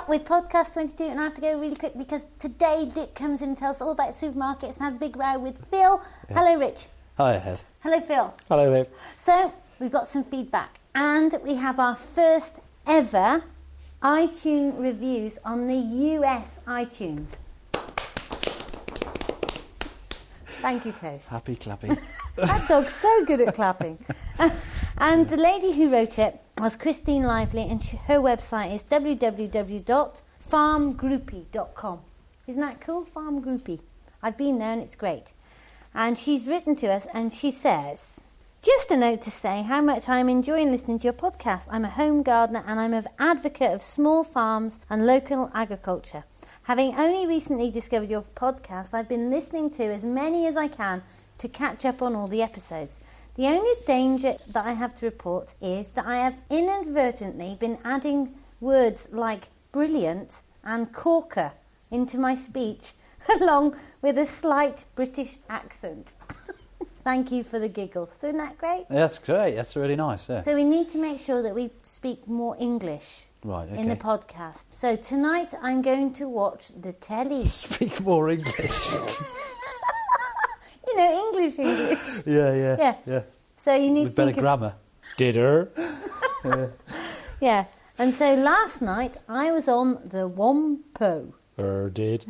start with podcast 22, and I have to go really quick because today Dick comes in and tells us all about supermarkets and has a big row with Phil. Yeah. Hello, Rich. Hi, Hev. Hello, Phil. Hello, Hev. So, we've got some feedback, and we have our first ever iTunes reviews on the US iTunes. Thank you, Toast. Happy clapping. That dog's so good at clapping. And the lady who wrote it was Christine Lively, and her website is www.farmgroupie.com. Isn't that cool? Farm Groupie. I've been there and it's great. And she's written to us and she says, just a note to say how much I'm enjoying listening to your podcast. I'm a home gardener and I'm an advocate of small farms and local agriculture. Having only recently discovered your podcast, I've been listening to as many as I can to catch up on all the episodes. The only danger that I have to report is that I have inadvertently been adding words like brilliant and corker into my speech, along with a slight British accent. Thank you for the giggles. Isn't that great? That's great. That's really nice. Yeah. So we need to make sure that we speak more English. Right, okay. In the podcast. So tonight I'm going to watch the telly. Speak more English. You know, English. Yeah. So you need with to better think grammar. Did her? Yeah. And so last night I was on the Wompo. Did.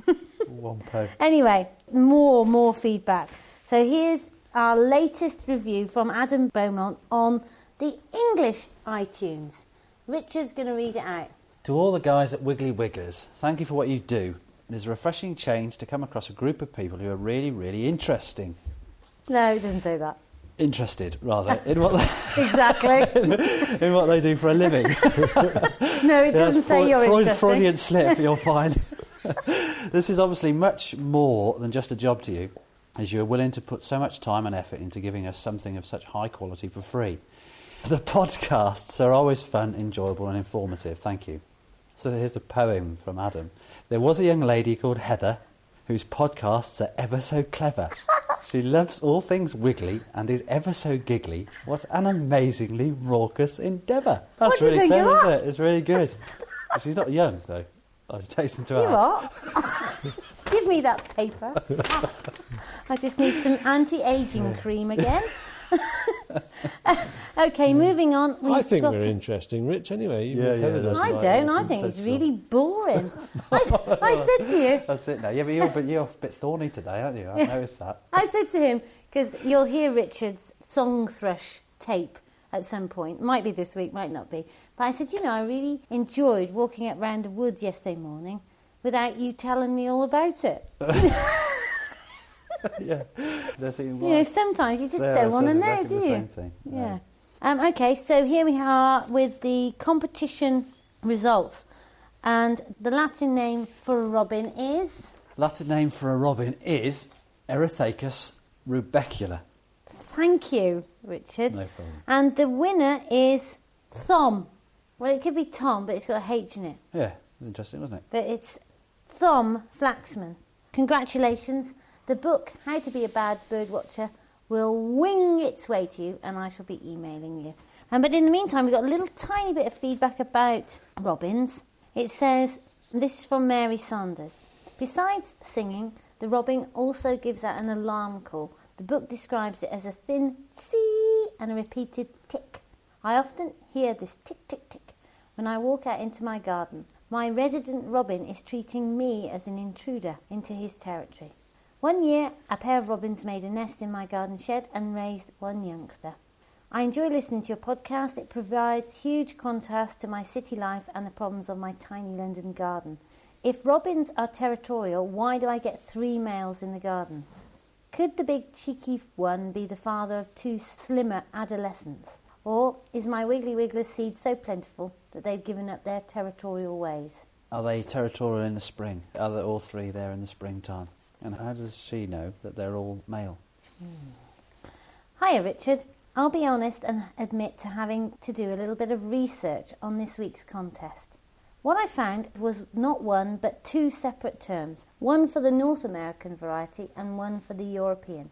Wompo. Anyway, more feedback. So here's our latest review from Adam Beaumont on the English iTunes. Richard's going to read it out. To all the guys at Wiggly Wigglers, thank you for what you do. It is a refreshing change to come across a group of people who are really, really interesting. No, it doesn't say that. Interested, rather, in what they exactly in what they do for a living. No, it doesn't say you're interesting. Freudian slip, you're fine. This is obviously much more than just a job to you, as you are willing to put so much time and effort into giving us something of such high quality for free. The podcasts are always fun, enjoyable and informative. Thank you. So here's a poem from Adam. There was a young lady called Heather whose podcasts are ever so clever. She loves all things wiggly and is ever so giggly. What an amazingly raucous endeavour. That's really clever, isn't it? It's really good. She's not young, though. I was tasting to her. You what? Give me that paper. I just need some anti-aging cream again. Okay, moving on. I think we're interesting, Rich, anyway. I don't. I think it's really boring. I said to you... That's it now. Yeah, but you're a bit thorny today, aren't you? I've noticed that. I said to him, because you'll hear Richard's song thrush tape at some point. Might be this week, might not be. But I said, I really enjoyed walking up round the wood yesterday morning without you telling me all about it. Yeah. Sometimes you just don't want to know, do you? Same thing. Yeah. Okay, so here we are with the competition results. And the Latin name for a robin is? Latin name for a robin is Erythacus rubecula. Thank you, Richard. No problem. And the winner is Thom. Well, it could be Tom, but it's got a H in it. Yeah, interesting, wasn't it? But it's Thom Flaxman. Congratulations. The book, How to Be a Bad Bird Watcher, will wing its way to you, and I shall be emailing you. But in the meantime, we've got a little tiny bit of feedback about robins. It says, this is from Mary Sanders. Besides singing, the robin also gives out an alarm call. The book describes it as a thin see and a repeated tick. I often hear this tick, tick, tick when I walk out into my garden. My resident robin is treating me as an intruder into his territory. One year, a pair of robins made a nest in my garden shed and raised one youngster. I enjoy listening to your podcast. It provides huge contrast to my city life and the problems of my tiny London garden. If robins are territorial, why do I get 3 males in the garden? Could the big cheeky one be the father of 2 slimmer adolescents? Or is my Wiggly Wiggler seed so plentiful that they've given up their territorial ways? Are they territorial in the spring? Are they all 3 there in the springtime? And how does she know that they're all male? Hiya, Richard. I'll be honest and admit to having to do a little bit of research on this week's contest. What I found was not 1 but 2 separate terms, one for the North American variety and one for the European.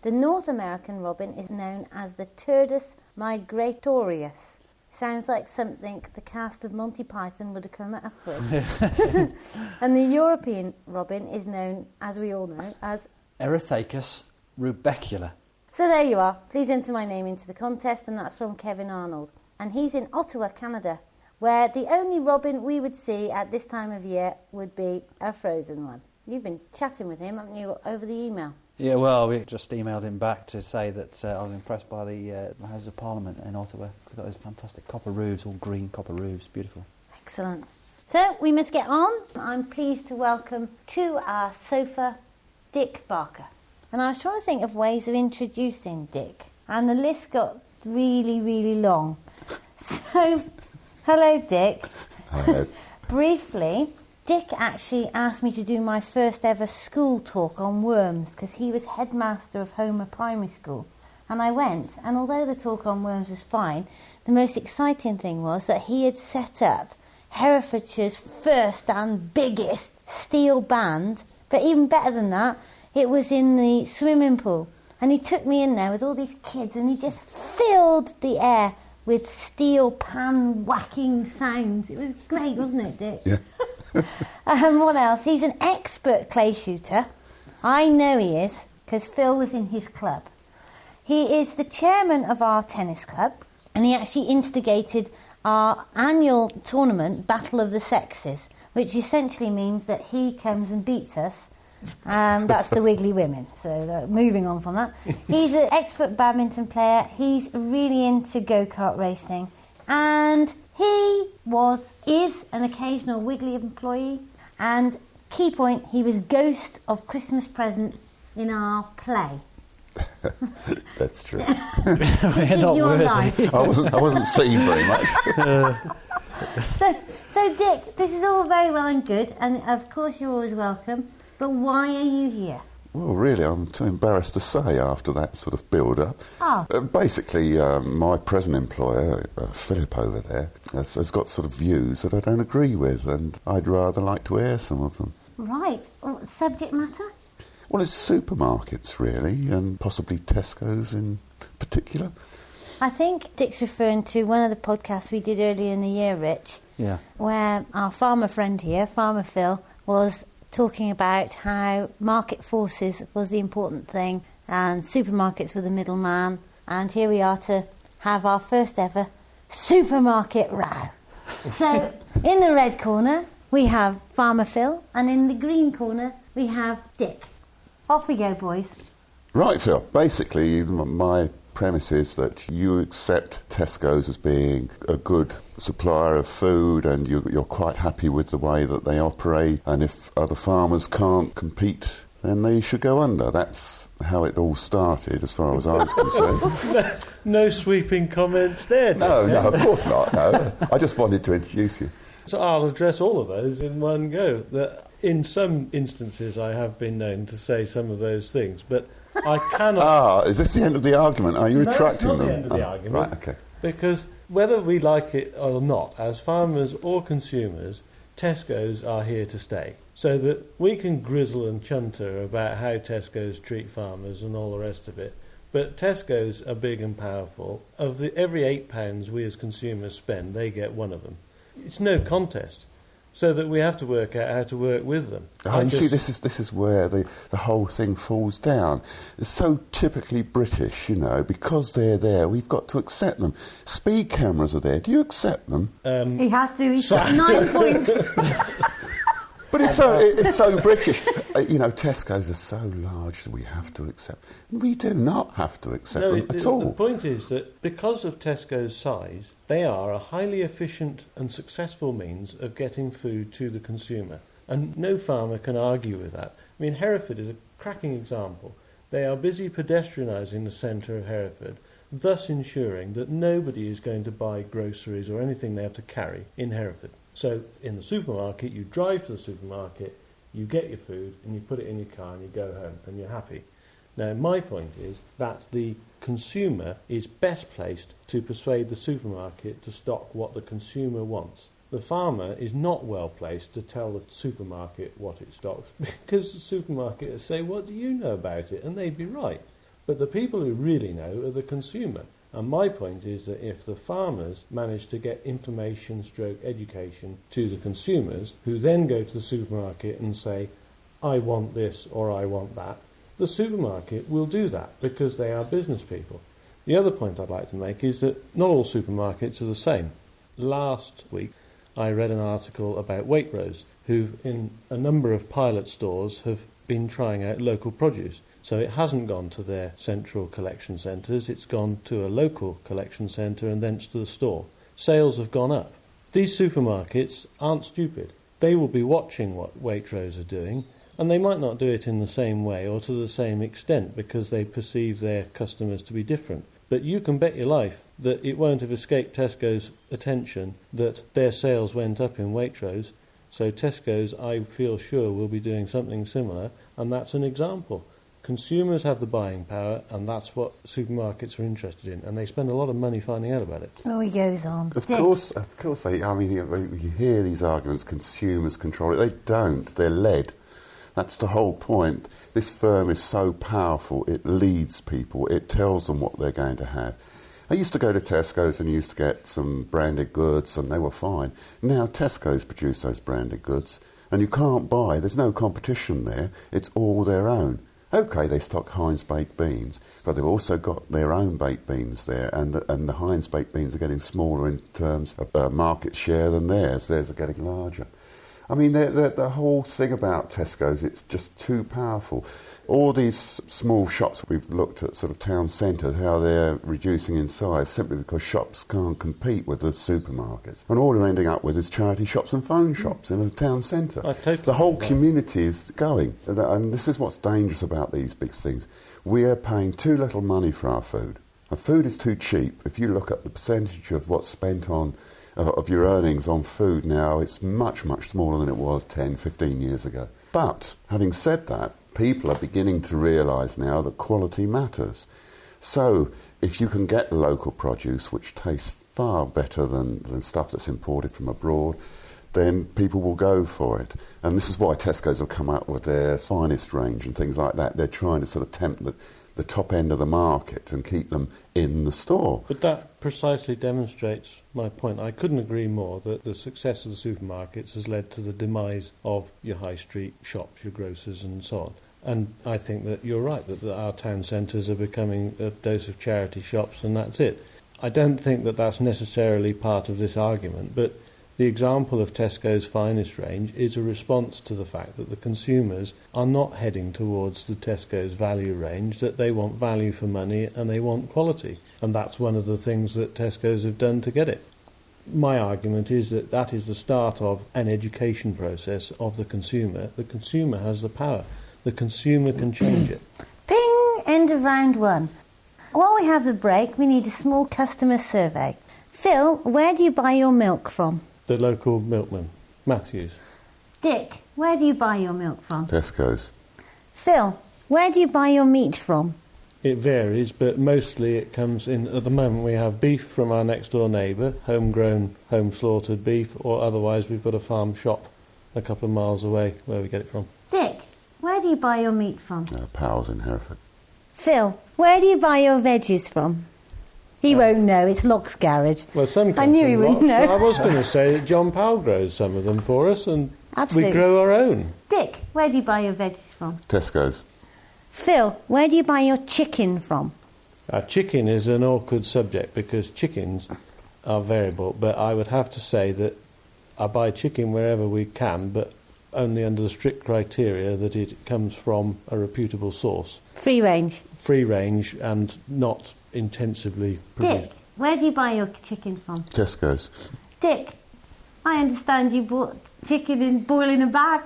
The North American robin is known as the Turdus migratorius. sounds like something the cast of Monty Python would have come up with. And the European robin is known, as we all know, as Erythacus rubecula. So there you are. Please enter my name into the contest, and that's from Kevin Arnold. And he's in Ottawa, Canada, where the only robin we would see at this time of year would be a frozen one. You've been chatting with him, haven't you, over the email? Yeah, well, we just emailed him back to say that I was impressed by the House of Parliament in Ottawa. It's got those fantastic copper roofs, all green copper roofs, beautiful. Excellent. So we must get on. I'm pleased to welcome to our sofa Dick Barker. And I was trying to think of ways of introducing Dick, and the list got really, really long. So, hello, Dick. Hi. Briefly, Dick actually asked me to do my first ever school talk on worms because he was headmaster of Homer Primary School. And I went, and although the talk on worms was fine, the most exciting thing was that he had set up Herefordshire's first and biggest steel band. But even better than that, it was in the swimming pool. And he took me in there with all these kids, and he just filled the air with steel pan whacking sounds. It was great, wasn't it, Dick? Yeah. What else? He's an expert clay shooter. I know he is, because Phil was in his club. He is the chairman of our tennis club, and he actually instigated our annual tournament, Battle of the Sexes, which essentially means that he comes and beats us. That's the Wiggly Women. So moving on from that. He's an expert badminton player. He's really into go-kart racing. And he is an occasional Wiggly employee. And key point, he was ghost of Christmas present in our play. That's true. We're not worthy. I wasn't seen very much. So Dick, this is all very well and good, and of course you're always welcome. But why are you here? Well, really, I'm too embarrassed to say after that sort of build-up. Oh. Basically, my present employer, Philip over there, has got sort of views that I don't agree with, and I'd rather like to air some of them. Right. Subject matter? Well, it's supermarkets, really, and possibly Tesco's in particular. I think Dick's referring to one of the podcasts we did earlier in the year, Rich, Yeah. where our farmer friend here, Farmer Phil, was talking about how market forces was the important thing and supermarkets were the middleman. And here we are to have our first ever supermarket row. So in the red corner we have Farmer Phil, and in the green corner we have Dick. Off we go, boys. Right, Phil. Basically, my premise is that you accept Tesco's as being a good supplier of food, and you're quite happy with the way that they operate, and if other farmers can't compete, then they should go under. That's how it all started, as far as I was concerned. No sweeping comments there. No, Dick. of course not. No, I just wanted to introduce you. So I'll address all of those in one go. That in some instances I have been known to say some of those things, but I cannot... is this the end of the argument? Are you retracting No, it's not them? the end of the argument. Right, okay. Because whether we like it or not, as farmers or consumers, Tesco's are here to stay. So that we can grizzle and chunter about how Tesco's treat farmers and all the rest of it, but Tesco's are big and powerful. Of every £8 we as consumers spend, they get one of them. It's no contest. So that we have to work out how to work with them. See, this is where the whole thing falls down. It's so typically British, you know, because they're there, we've got to accept them. Speed cameras are there. Do you accept them? He has to. He's got 9 points. But it's so British. You know, Tesco's are so large that we have to accept. We do not have to accept them at all. The point is that because of Tesco's size, they are a highly efficient and successful means of getting food to the consumer. And no farmer can argue with that. I mean, Hereford is a cracking example. They are busy pedestrianising the centre of Hereford, thus ensuring that nobody is going to buy groceries or anything they have to carry in Hereford. So in the supermarket, you drive to the supermarket, you get your food, and you put it in your car and you go home, and you're happy. Now, my point is that the consumer is best placed to persuade the supermarket to stock what the consumer wants. The farmer is not well placed to tell the supermarket what it stocks, because the supermarket will say, "What do you know about it?" And they'd be right. But the people who really know are the consumer. And my point is that if the farmers manage to get information stroke education to the consumers, who then go to the supermarket and say, I want this or I want that, the supermarket will do that because they are business people. The other point I'd like to make is that not all supermarkets are the same. Last week I read an article about Waitrose, who in a number of pilot stores have been trying out local produce. So it hasn't gone to their central collection centres, it's gone to a local collection centre and thence to the store. Sales have gone up. These supermarkets aren't stupid. They will be watching what Waitrose are doing, and they might not do it in the same way or to the same extent because they perceive their customers to be different. But you can bet your life that it won't have escaped Tesco's attention that their sales went up in Waitrose. So Tesco's, I feel sure, will be doing something similar, and that's an example. Consumers have the buying power, and that's what supermarkets are interested in, and they spend a lot of money finding out about it. Oh, he goes on. Of course, you hear these arguments, consumers control it. They don't. They're led. That's the whole point. This firm is so powerful, it leads people. It tells them what they're going to have. I used to go to Tesco's and used to get some branded goods, and they were fine. Now Tesco's produce those branded goods, and you can't buy. There's no competition there. It's all their own. OK, they stock Heinz baked beans, but they've also got their own baked beans there, and the Heinz baked beans are getting smaller in terms of market share than theirs. Theirs are getting larger. I mean, the whole thing about Tesco's, it's just too powerful. All these small shops we've looked at, sort of town centres, how they're reducing in size simply because shops can't compete with the supermarkets. And all they're ending up with is charity shops and phone shops in a town centre. The whole community is going. And this is what's dangerous about these big things. We are paying too little money for our food. Our food is too cheap. If you look at the percentage of what's spent on of your earnings on food now, it's much, much smaller than it was 10, 15 years ago. But, having said that, people are beginning to realise now that quality matters. So, if you can get local produce, which tastes far better than stuff that's imported from abroad, then people will go for it. And this is why Tesco's have come out with their finest range and things like that. They're trying to sort of tempt the top end of the market and keep them in the store. But that precisely demonstrates my point. I couldn't agree more that the success of the supermarkets has led to the demise of your high street shops, your grocers and so on. And I think that you're right, that our town centres are becoming a dose of charity shops and that's it. I don't think that that's necessarily part of this argument, but the example of Tesco's finest range is a response to the fact that the consumers are not heading towards the Tesco's value range, that they want value for money and they want quality. And that's one of the things that Tesco's have done to get it. My argument is that that is the start of an education process of the consumer. The consumer has the power. The consumer can change it. Ping! End of round one. While we have the break, we need a small customer survey. Phil, where do you buy your milk from? The local milkman, Matthews. Dick, where do you buy your milk from? Tesco's. Phil, where do you buy your meat from? It varies, but mostly it comes in. At the moment we have beef from our next door neighbour, homegrown, home-slaughtered beef, or otherwise we've got a farm shop a couple of miles away where we get it from. Dick, where do you buy your meat from? Powell's in Hereford. Phil, where do you buy your veggies from? He won't know, it's Locke's garage. Well, some I knew he wouldn't know. Well, I was going to say that John Powell grows some of them for us, and Absolutely. we grow our own. Dick, where do you buy your veggies from? Tesco's. Phil, where do you buy your chicken from? Chicken is an awkward subject because chickens are variable, but I would have to say that I buy chicken wherever we can, but only under the strict criteria that it comes from a reputable source. Free range. Free range and not intensively produced. Dick, where do you buy your chicken from? Tesco's. Dick, I understand you bought chicken in boiling a bag.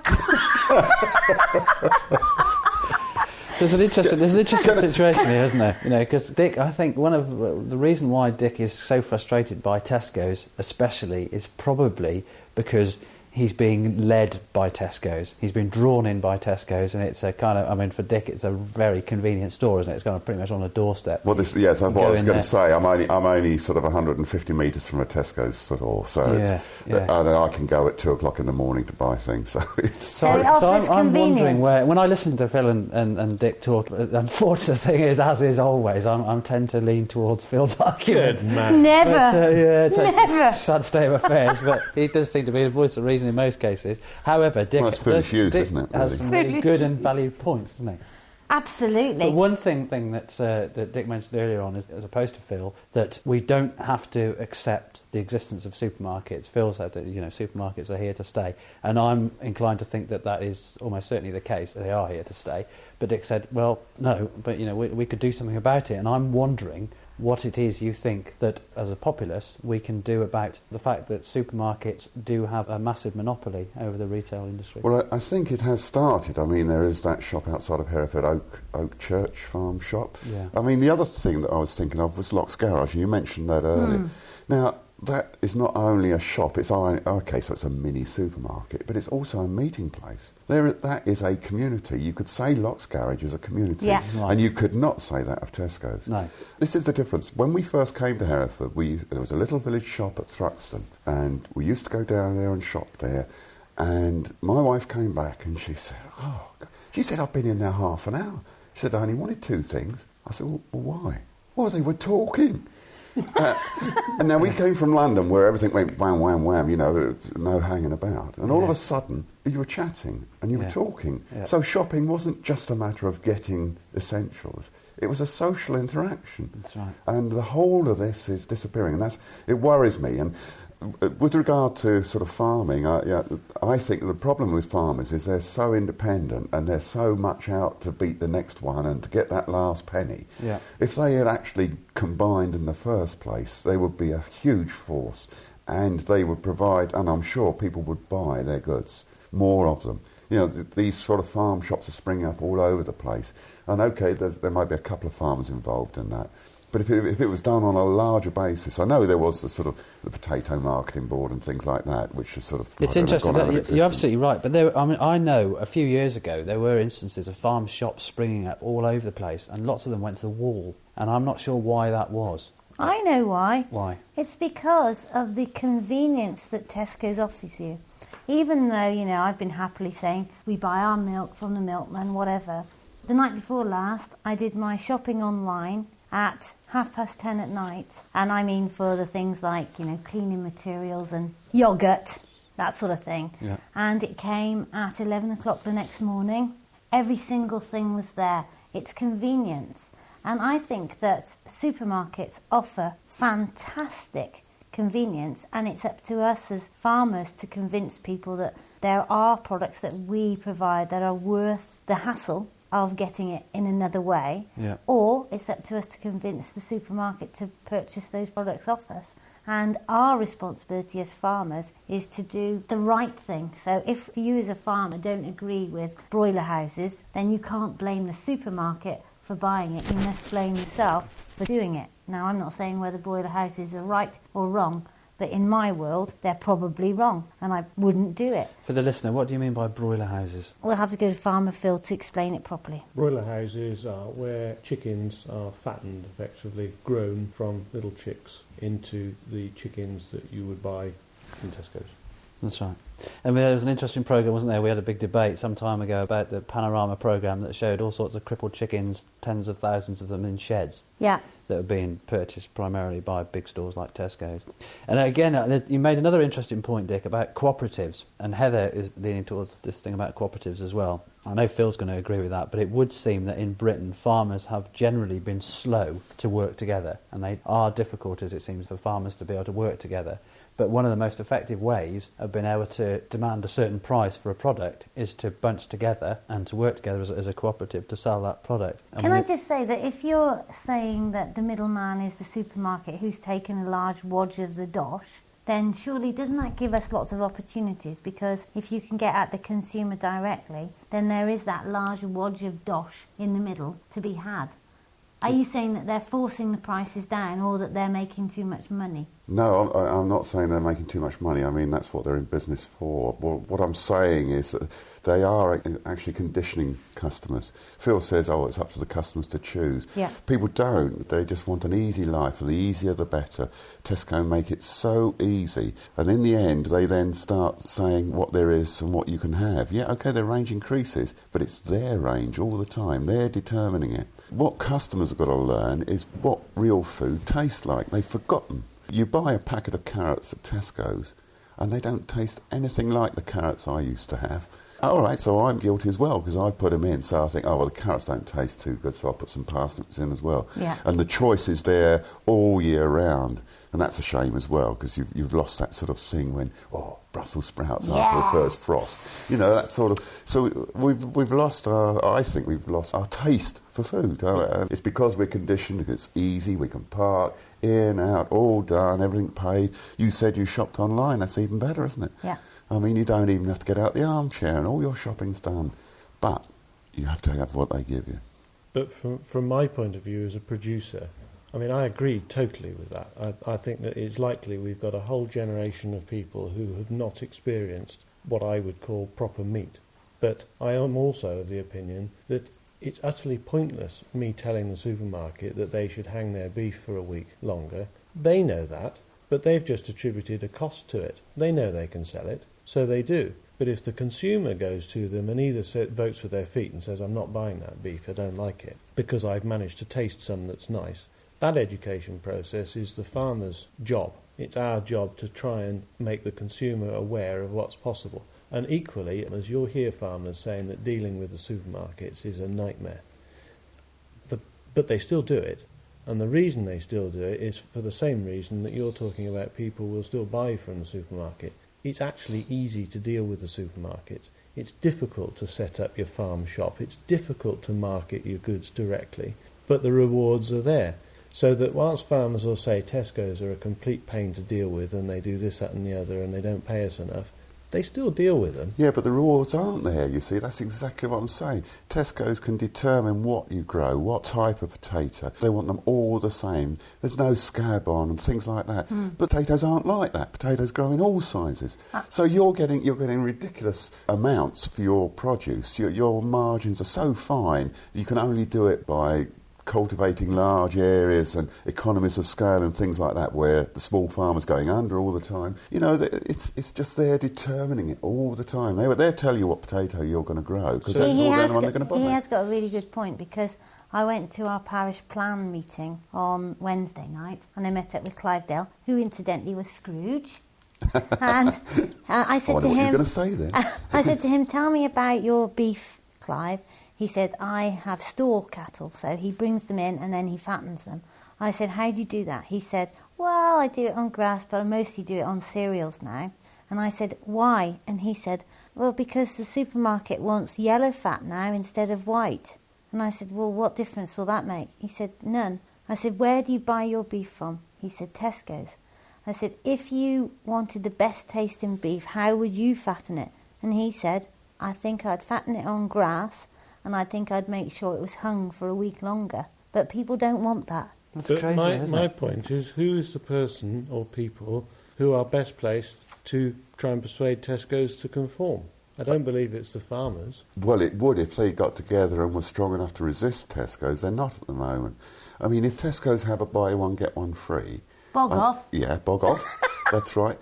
There's an interesting situation here, isn't there? You know, because Dick, I think one of the reason why Dick is so frustrated by Tesco's, especially, is probably because he's being led by Tesco's. He's been drawn in by Tesco's, and it's a kind of, I mean, for Dick, it's a very convenient store, isn't it? It's kind of pretty much on a doorstep. Well, that's what I was going to say. I'm only sort of 150 metres from a Tesco's store, so and I can go at 2 o'clock in the morning to buy things. So it's So it offers I'm wondering convenience. when I listen to Phil and Dick talk. Unfortunate thing is, as is always, I tend to lean towards Phil's argument. Good man. Never. But, it's Never. a sad state of affairs, but he does seem to be the voice of reason in most cases. However, Dick, Well, that's Phil's use, Dick isn't it, has really? some really good and valued points, doesn't he? Absolutely. But one thing that Dick mentioned earlier on, is, as opposed to Phil, that we don't have to accept the existence of supermarkets. Phil said that supermarkets are here to stay, and I'm inclined to think that is almost certainly the case. They are here to stay. But Dick said, well, no, but we could do something about it, and I'm wondering what it is you think that, as a populace, we can do about the fact that supermarkets do have a massive monopoly over the retail industry. Well, I think it has started. I mean, there is that shop outside of Hereford, Oak Church Farm Shop. Yeah. I mean, the other thing that I was thinking of was Lock's Garage. You mentioned that earlier. Now, that is not only a shop, so it's a mini supermarket, but it's also a meeting place. That is a community. You could say Lock's Garage is a community, Yeah. Right. and you could not say that of Tesco's. No. This is the difference. When we first came to Hereford, there was a little village shop at Thruxton, and we used to go down there and shop there, and my wife came back and she said, oh, God. She said, I've been in there half an hour. She said, I only wanted 2 things. I said, well, why? Well, they were talking. And now we came from London, where everything went wham, wham, wham, no hanging about. And all of a sudden, you were chatting and you were talking. Yeah. So shopping wasn't just a matter of getting essentials. It was a social interaction. That's right. And the whole of this is disappearing. And it worries me. And with regard to sort of farming, I think the problem with farmers is they're so independent and they're so much out to beat the next one and to get that last penny. Yeah. If they had actually combined in the first place, they would be a huge force, and they would provide, and I'm sure people would buy their goods, more of them. These sort of farm shops are springing up all over the place. And okay, there might be a couple of farmers involved in that. But if it was done on a larger basis, I know there was the potato marketing board and things like that, which is sort of... It's interesting. You're absolutely right. But I know a few years ago there were instances of farm shops springing up all over the place, and lots of them went to the wall. And I'm not sure why that was. I know why. Why? It's because of the convenience that Tesco's offers you. Even though, I've been happily saying we buy our milk from the milkman, whatever. The night before last, I did my shopping online at 10:30 at night. And I mean for the things like, cleaning materials and yoghurt, that sort of thing. Yeah. And it came at 11 o'clock the next morning. Every single thing was there. It's convenience. And I think that supermarkets offer fantastic convenience, and it's up to us as farmers to convince people that there are products that we provide that are worth the hassle of getting it in another way, or it's up to us to convince the supermarket to purchase those products off us. And our responsibility as farmers is to do the right thing. So if you as a farmer don't agree with broiler houses, then you can't blame the supermarket for buying it. You must blame yourself for doing it. Now, I'm not saying whether broiler houses are right or wrong, but in my world, they're probably wrong, and I wouldn't do it. For the listener, what do you mean by broiler houses? We'll have to go to Farmer Phil to explain it properly. Broiler houses are where chickens are fattened, effectively grown from little chicks into the chickens that you would buy in Tesco's. That's right. And there was an interesting programme, wasn't there? We had a big debate some time ago about the Panorama programme that showed all sorts of crippled chickens, tens of thousands of them in sheds. Yeah. That were being purchased primarily by big stores like Tesco's. And again, you made another interesting point, Dick, about cooperatives. And Heather is leaning towards this thing about cooperatives as well. I know Phil's going to agree with that, but it would seem that in Britain, farmers have generally been slow to work together. And they are difficulties, it seems, for farmers to be able to work together. But one of the most effective ways of being able to demand a certain price for a product is to bunch together and to work together as a cooperative to sell that product. Can I just say that if you're saying that the middleman is the supermarket who's taken a large wodge of the dosh, then surely doesn't that give us lots of opportunities? Because if you can get at the consumer directly, then there is that large wodge of dosh in the middle to be had. Are you saying that they're forcing the prices down or that they're making too much money? No, I'm not saying they're making too much money. I mean, that's what they're in business for. What I'm saying is that they are actually conditioning customers. Phil says, it's up to the customers to choose. Yeah. People don't. They just want an easy life, and the easier the better. Tesco make it so easy. And in the end, they then start saying what there is and what you can have. Yeah, OK, their range increases, but it's their range all the time. They're determining it. What customers have got to learn is what real food tastes like. They've forgotten. You buy a packet of carrots at Tesco's and they don't taste anything like the carrots I used to have. All right, so I'm guilty as well because I put them in. So I think, the carrots don't taste too good, so I'll put some parsnips in as well. Yeah. And the choice is there all year round. And that's a shame as well because you've lost that sort of thing when, Brussels sprouts after the first frost. You know, that sort of... So we've lost I think we've lost our taste for food. It's because we're conditioned, it's easy, we can park, in, out, all done, everything paid. You said you shopped online, that's even better, isn't it? Yeah. I mean, you don't even have to get out the armchair and all your shopping's done. But you have to have what they give you. But from my point of view as a producer, I mean, I agree totally with that. I think that it's likely we've got a whole generation of people who have not experienced what I would call proper meat. But I am also of the opinion that it's utterly pointless me telling the supermarket that they should hang their beef for a week longer. They know that, but they've just attributed a cost to it. They know they can sell it, so they do. But if the consumer goes to them and either votes with their feet and says, I'm not buying that beef, I don't like it, because I've managed to taste some that's nice, that education process is the farmer's job. It's our job to try and make the consumer aware of what's possible. And equally, as you'll hear farmers saying that dealing with the supermarkets is a nightmare. But they still do it. And the reason they still do it is for the same reason that you're talking about people will still buy from the supermarket. It's actually easy to deal with the supermarkets. It's difficult to set up your farm shop. It's difficult to market your goods directly. But the rewards are there. So that whilst farmers will say Tesco's are a complete pain to deal with and they do this, that and the other and they don't pay us enough, they still deal with them. Yeah, but the rewards aren't there, you see. That's exactly what I'm saying. Tesco's can determine what you grow, what type of potato. They want them all the same. There's no scab on and things like that. Potatoes aren't like that. Potatoes grow in all sizes. So you're getting ridiculous amounts for your produce. Your margins are so fine, you can only do it by cultivating large areas and economies of scale and things like that where the small farmer's going under all the time. You know, it's just they're determining it all the time. They'll tell you what potato you're going to grow because that's all the only one they're going to buy. He has got a really good point because I went to our parish plan meeting on Wednesday night and I met up with Clivedale, who incidentally was Scrooge. And I said to him... what you're going to say then. I said to him, tell me about your beef, Clive. He said, I have store cattle, so he brings them in and then he fattens them. I said, how do you do that? He said, well, I do it on grass, but I mostly do it on cereals now. And I said, why? And he said, well, because the supermarket wants yellow fat now instead of white. And I said, well, what difference will that make? He said, none. I said, where do you buy your beef from? He said, Tesco's. I said, if you wanted the best tasting beef, how would you fatten it? And he said, I think I'd fatten it on grass, and I think I'd make sure it was hung for a week longer. But people don't want that. That's but crazy, isn't my it? point is, who is the person or people who are best placed to try and persuade Tesco's to conform? I don't believe it's the farmers. Well, it would if they got together and were strong enough to resist Tesco's. They're not at the moment. I mean, if Tesco's have a buy one, get one free... Bog off. Yeah, bog off. That's right.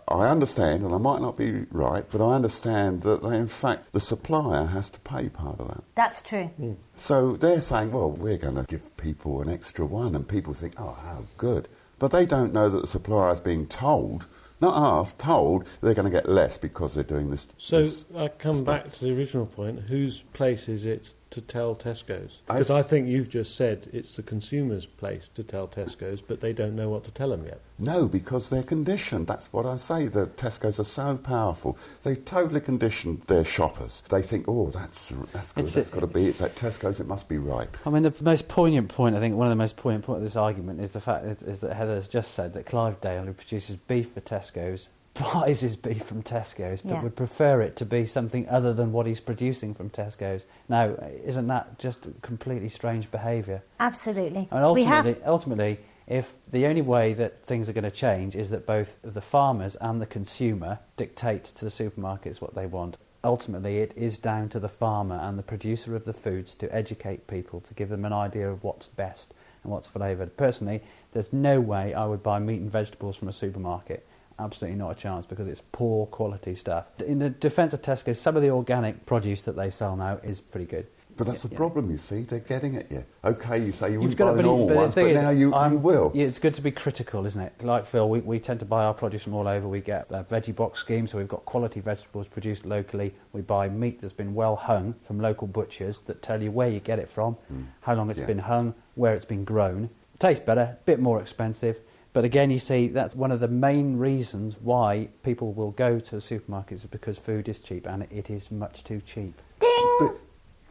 I understand, and I might not be right, but I understand that in fact the supplier has to pay part of that. That's true. So they're saying, well, we're going to give people an extra one, and people think, oh, how good. But they don't know that the supplier's being told, not asked, told, they're going to get less because they're doing this. So this I come stuff. back to the original point. Whose place is it to tell Tesco's? Because I think you've just said it's the consumer's place to tell Tesco's, but they don't know what to tell them yet. No, because they're conditioned. That's what I say. The Tesco's are so powerful. They totally conditioned their shoppers. They think, oh, that's good. That's got to be. It's at Tesco's. It must be right. I mean, the most poignant point, I think one of the most poignant points of this argument is the fact is that Heather has just said that Clivedale, who produces beef for Tesco's, buys his beef from Tesco's, but would prefer it to be something other than what he's producing from Tesco's. Now, isn't that just completely strange behaviour? Absolutely. I mean, ultimately, if the only way that things are going to change is that both the farmers and the consumer dictate to the supermarkets what they want. Ultimately, it is down to the farmer and the producer of the foods to educate people, to give them an idea of what's best and what's flavoured. Personally, there's no way I would buy meat and vegetables from a supermarket. Absolutely not a chance, because it's poor quality stuff. In the defence of Tesco, some of the organic produce that they sell now is pretty good. But that's the problem, you see. They're getting at you. OK, you say you wouldn't buy the normal ones, but now you will. Yeah, it's good to be critical, isn't it? Like Phil, we tend to buy our produce from all over. We get a veggie box scheme, so we've got quality vegetables produced locally. We buy meat that's been well hung from local butchers that tell you where you get it from, how long it's been hung, where it's been grown. Tastes better, a bit more expensive. But again, you see, that's one of the main reasons why people will go to the supermarkets, is because food is cheap, and it is much too cheap. Ding!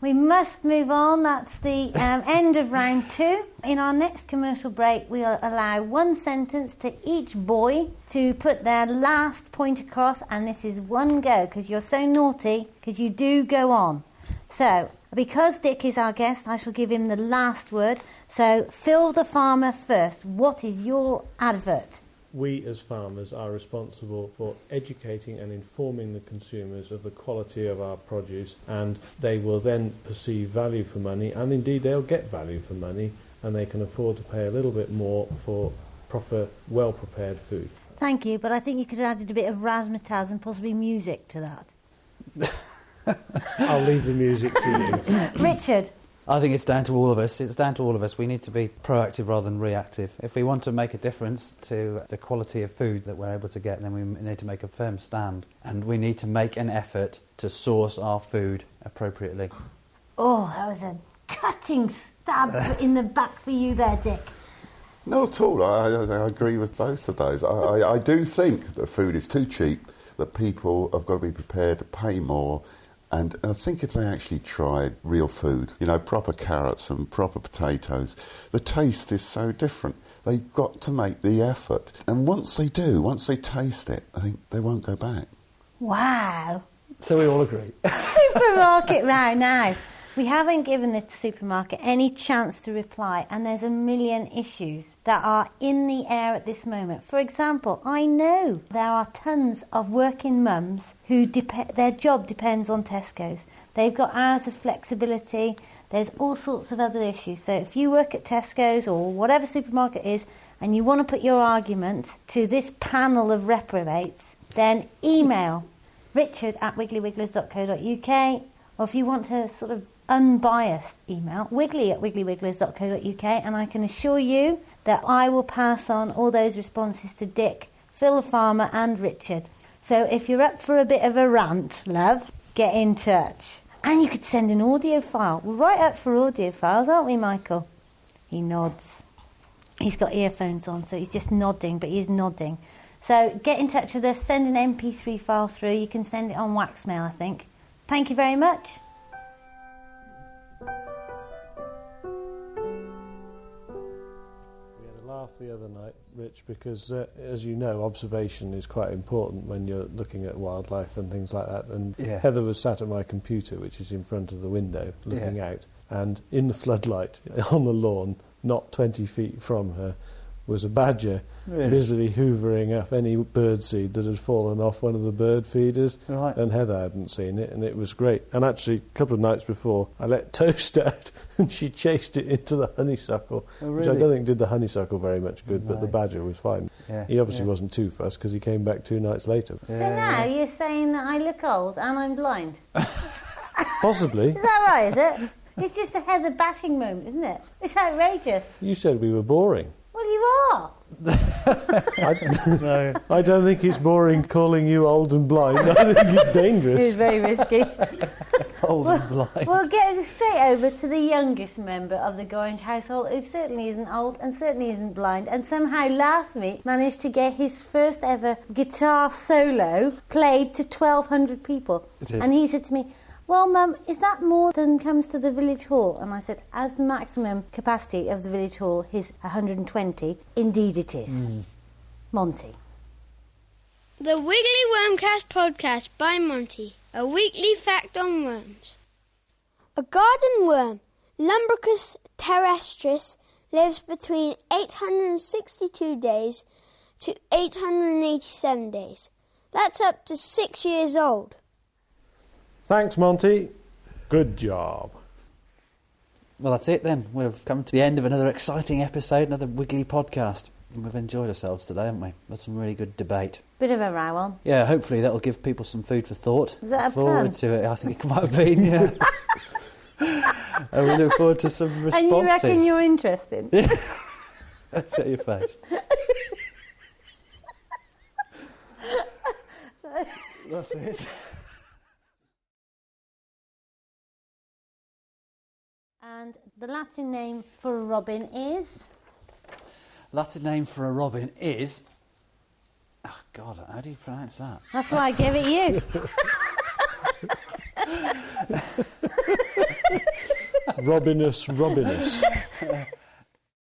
We must move on. That's the end of round 2. In our next commercial break, we'll allow one sentence to each boy to put their last point across, and this is one go, because you're so naughty, because you do go on. So, because Dick is our guest, I shall give him the last word. So, Phil the farmer first. What is your advert? We as farmers are responsible for educating and informing the consumers of the quality of our produce, and they will then perceive value for money, and indeed they'll get value for money, and they can afford to pay a little bit more for proper, well-prepared food. Thank you, but I think you could have added a bit of razzmatazz and possibly music to that. I'll leave the music to you. Richard? I think it's down to all of us. It's down to all of us. We need to be proactive rather than reactive. If we want to make a difference to the quality of food that we're able to get, then we need to make a firm stand. And we need to make an effort to source our food appropriately. Oh, that was a cutting stab in the back for you there, Dick. Not at all. I agree with both of those. I do think that food is too cheap, that people have got to be prepared to pay more. And I think if they actually tried real food, you know, proper carrots and proper potatoes, the taste is so different. They've got to make the effort. And once they do, once they taste it, I think they won't go back. Wow. So we all agree. Supermarket row now. We haven't given this supermarket any chance to reply, and there's a million issues that are in the air at this moment. For example, I know there are tons of working mums who their job depends on Tesco's. They've got hours of flexibility. There's all sorts of other issues. So if you work at Tesco's or whatever supermarket it is, and you want to put your argument to this panel of reprobates, then email richard@wigglywigglers.co.uk, or if you want to sort of unbiased email, wiggly@wigglywigglers.co.uk, and I can assure you that I will pass on all those responses to Dick, Phil the farmer and Richard. So if you're up for a bit of a rant, love, get in touch. And you could send an audio file. We're right up for audio files, aren't we, Michael? He nods. He's got earphones on, so he's just nodding, but he's nodding. So get in touch with us, send an MP3 file through. You can send it on Waxmail, I think. Thank you very much. The other night, Rich, because as you know, observation is quite important when you're looking at wildlife and things like that. And Heather was sat at my computer, which is in front of the window, looking out, and in the floodlight on the lawn, not 20 feet from her, was a badger busily hoovering up any birdseed that had fallen off one of the bird feeders. Right. And Heather hadn't seen it, and it was great. And actually, a couple of nights before, I let Toast out, and she chased it into the honeysuckle, which I don't think did the honeysuckle very much good, but the badger was fine. Yeah. He obviously wasn't too fussed, because he came back 2 nights later. So now you're saying that I look old and I'm blind? Possibly. Is that right, is it? It's just a Heather bashing moment, isn't it? It's outrageous. You said we were boring. Well, you are. I don't think it's boring calling you old and blind. I think it's dangerous. It's very risky. Old and blind. We'll get straight over to the youngest member of the Gorringe household, who certainly isn't old and certainly isn't blind, and somehow last week managed to get his first ever guitar solo played to 1,200 people. And he said to me, "Well, Mum, is that more than comes to the village hall?" And I said, as the maximum capacity of the village hall is 120, indeed it is. Monty. The Wiggly Wormcast podcast by Monty. A weekly fact on worms. A garden worm, Lumbricus terrestris, lives between 862 days to 887 days. That's up to 6 years old. Thanks, Monty. Good job. Well, that's it then. We've come to the end of another exciting episode, another Wiggly Podcast. And we've enjoyed ourselves today, haven't we? That's some really good debate. Bit of a row on. Yeah, hopefully that'll give people some food for thought. Is that a forward plan? to it. I think it might have been, yeah. And we look forward to some responses. And you reckon you're interested? Yeah. Set your face. That's it. And the Latin name for a robin is? Latin name for a robin is... Oh, God, how do you pronounce that? That's why I gave it you. Robinus robinus.